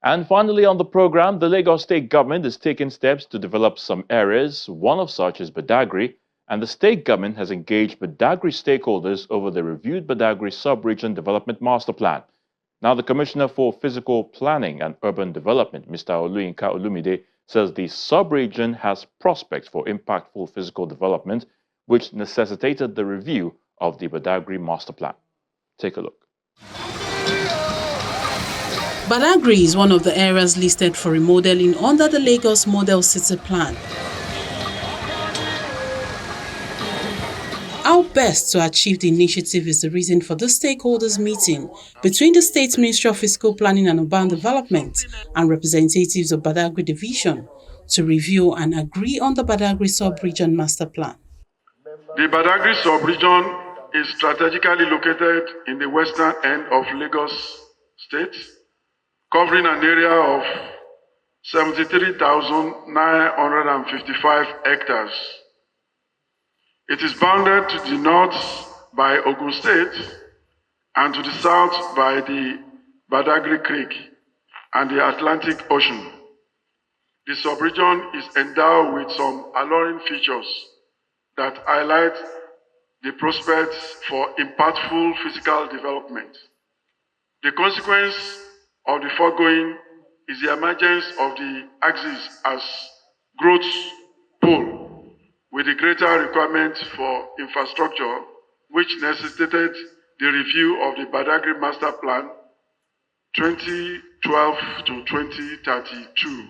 And finally on the program, the Lagos State government is taking steps to develop some areas. One of such is Badagry, and the state government has engaged Badagry stakeholders over the reviewed Badagry Sub-Region Development Masterplan. Now, the Commissioner for Physical Planning and Urban Development, Mr. Oluyinka Olumide, says the sub-region has prospects for impactful physical development, which necessitated the review of the Badagry Masterplan. Take a look. Badagry is one of the areas listed for remodeling under the Lagos Model City Plan. How best to achieve the initiative is the reason for the stakeholders meeting between the State Ministry of Physical Planning and Urban Development and representatives of Badagry Division to review and agree on the Badagry Sub-Region Master Plan. The Badagry Sub-Region is strategically located in the western end of Lagos State, covering an area of 73,955 hectares. It is bounded to the north by Ogun State and to the south by the Badagry Creek and the Atlantic Ocean. The sub-region is endowed with some alluring features that highlight the prospects for impactful physical development. The consequence of the foregoing is the emergence of the axis as growth pole, with a greater requirement for infrastructure, which necessitated the review of the Badagry Master Plan 2012 to 2032.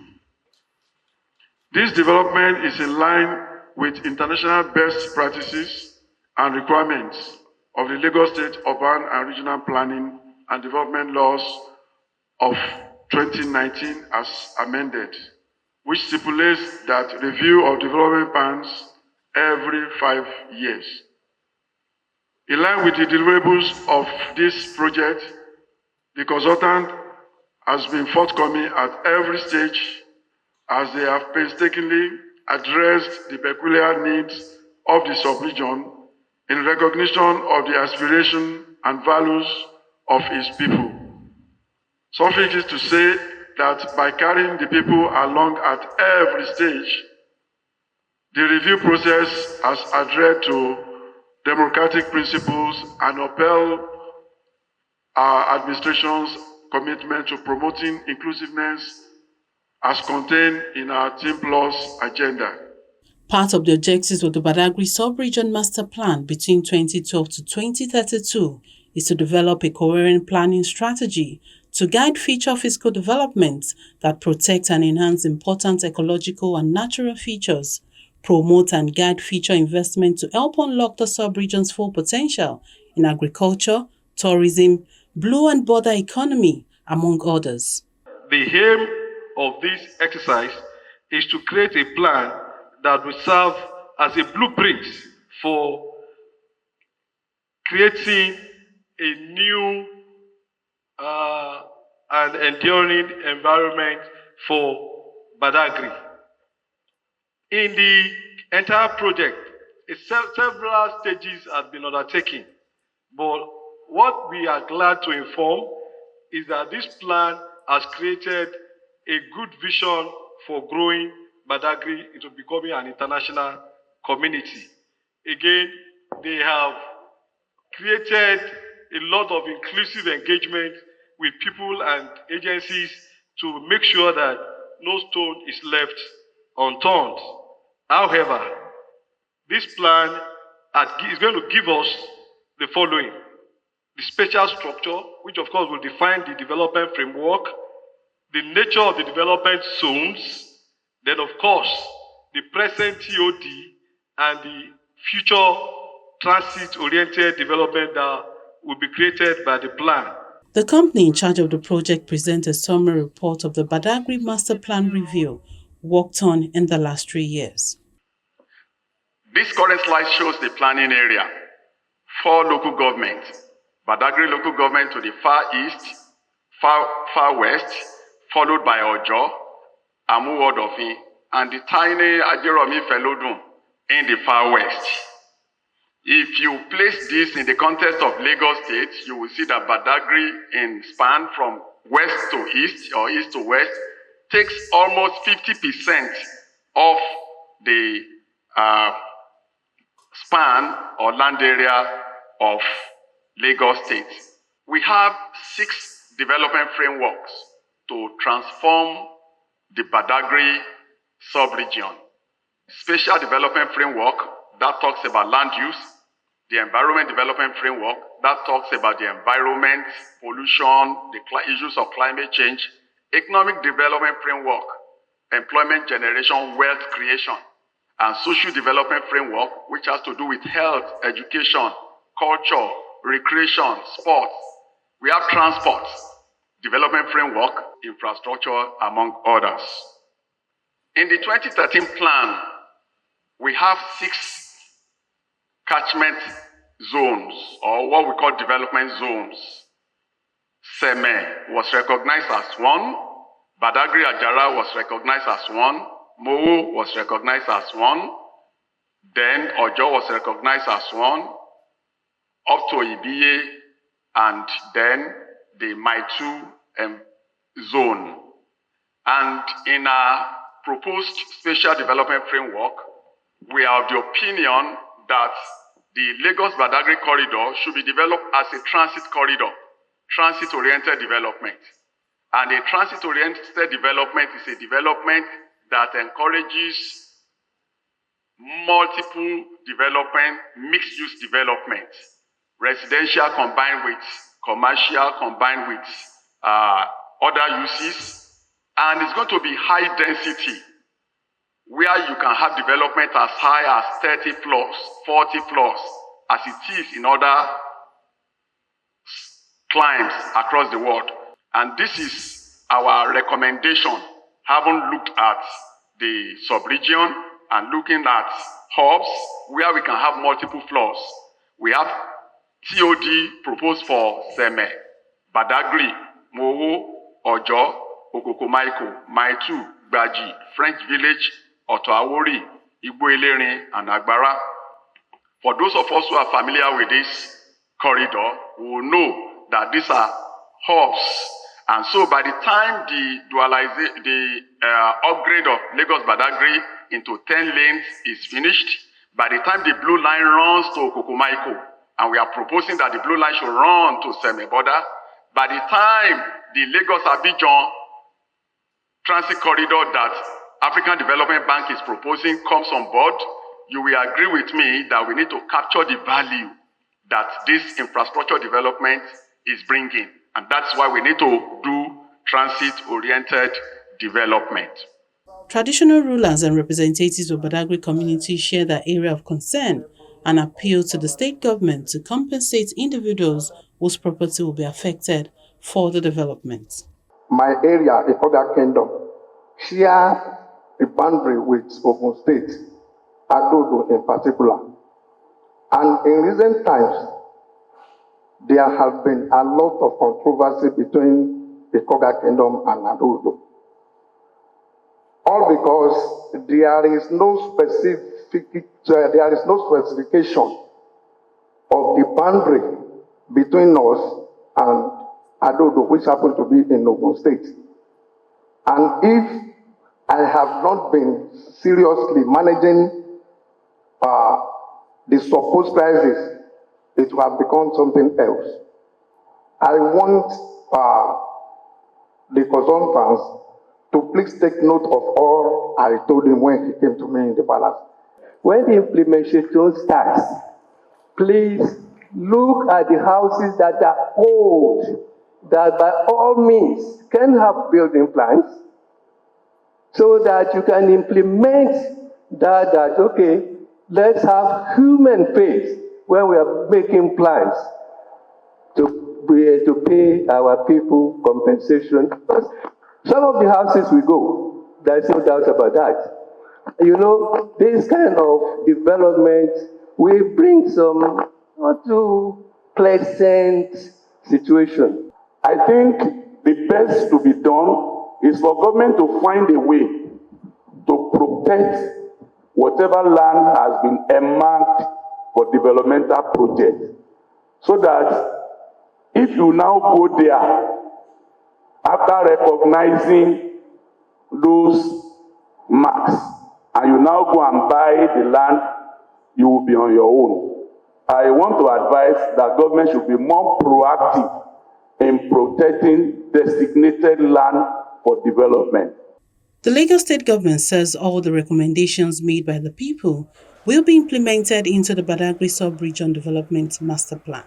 This development is in line with international best practices and requirements of the Lagos State Urban and Regional Planning and Development Laws of 2019 as amended, which stipulates that review of development plans every 5 years. In line with the deliverables of this project, the consultant has been forthcoming at every stage as they have painstakingly addressed the peculiar needs of the sub-region in recognition of the aspiration and values of its people. Suffice it to say that by carrying the people along at every stage, the review process has adhered to democratic principles and upheld our administration's commitment to promoting inclusiveness as contained in our Team Plus agenda. Part of the objectives of the Badagry Sub-Region Master Plan between 2012 to 2032 is to develop a coherent planning strategy to guide future physical development that protect and enhance important ecological and natural features, promote and guide future investment to help unlock the sub-region's full potential in agriculture, tourism, blue and border economy, among others. The aim of this exercise is to create a plan that will serve as a blueprint for creating a new and enduring environment for Badagry. In the entire project, several stages have been undertaken, but what we are glad to inform is that this plan has created a good vision for growing Badagry into becoming an international community. Again, they have created a lot of inclusive engagement with people and agencies to make sure that no stone is left unturned. However, this plan is going to give us the following: the spatial structure, which of course will define the development framework, the nature of the development zones, then of course the present TOD and the future transit-oriented development that will be created by the plan. The company in charge of the project presents a summary report of the Badagry Master Plan review worked on in the last 3 years. This current slide shows the planning area. 4 local governments: Badagry local government to the far east, far west, followed by Ojo, Amuwodofin, and the tiny Ajeromi Felodun in the far west. If you place this in the context of Lagos State, you will see that Badagry in span from west to east or east to west, takes almost 50% of the span or land area of Lagos State. We have 6 development frameworks to transform the Badagry sub-region. Spatial development framework that talks about land use, the environment development framework that talks about the environment, pollution, the issues of climate change, economic development framework, employment generation, wealth creation, and social development framework, which has to do with health, education, culture, recreation, sports. We have transport, development framework, infrastructure, among others. In the 2013 plan, we have 6 catchment zones, or what we call development zones. Seme was recognized as one, Badagry Ajara was recognized as one, Mowo was recognized as one, then Ojo was recognized as one, up to Ibiye, and then the Maitu zone. And in our proposed spatial development framework, we are of the opinion that the Lagos-Badagry corridor should be developed as a transit corridor, transit-oriented development. And a transit-oriented development is a development that encourages multiple development, mixed-use development, residential combined with commercial, combined with other uses, and it's going to be high density, where you can have development as high as 30 floors, 40 floors, as it is in other climes across the world. And this is our recommendation, having looked at the sub-region and looking at hubs where we can have multiple floors. We have TOD proposed for Seme, Badagry, Mowo, Ojo, Okokomaiko, Maitu, Gbaji, French Village, Otoawori, Igbo-Elerin, and Agbara. For those of us who are familiar with this corridor, we will know that these are hubs. And so by the time the upgrade of Lagos-Badagry into 10 lanes is finished, by the time the blue line runs to Okokomaiko, and we are proposing that the blue line should run to Seme border, by the time the Lagos-Abidjan transit corridor that African Development Bank is proposing comes on board, you will agree with me that we need to capture the value that this infrastructure development is bringing. And that's why we need to do transit-oriented development. Traditional rulers and representatives of Badagry community share their area of concern and appeal to the state government to compensate individuals whose property will be affected for the development. My area, the Govt Kingdom, shares the boundary with Ogun State, Adodo in particular. And in recent times, there has been a lot of controversy between the Govt Kingdom and Adodo. All because there is no specification of the boundary between us and Adodo, which happens to be in Ogun State. And if I have not been seriously managing the supposed crisis, it will have become something else. I want the consultants to please take note of all I told him when he came to me in the palace. When the implementation starts, please look at the houses that are old, that by all means can have building plans, so that you can implement that okay, let's have human faith when we are making plans to pay our people compensation. Because some of the houses we go, there's no doubt about that. You know, this kind of development will bring some not too pleasant situation. I think the best to be done is for government to find a way to protect whatever land has been earmarked for developmental projects, so that if you now go there After recognizing those marks, and you now go and buy the land, you will be on your own. I want to advise that government should be more proactive in protecting designated land for development. The Lagos State government says all the recommendations made by the people will be implemented into the Badagry Sub-Region Development Master Plan.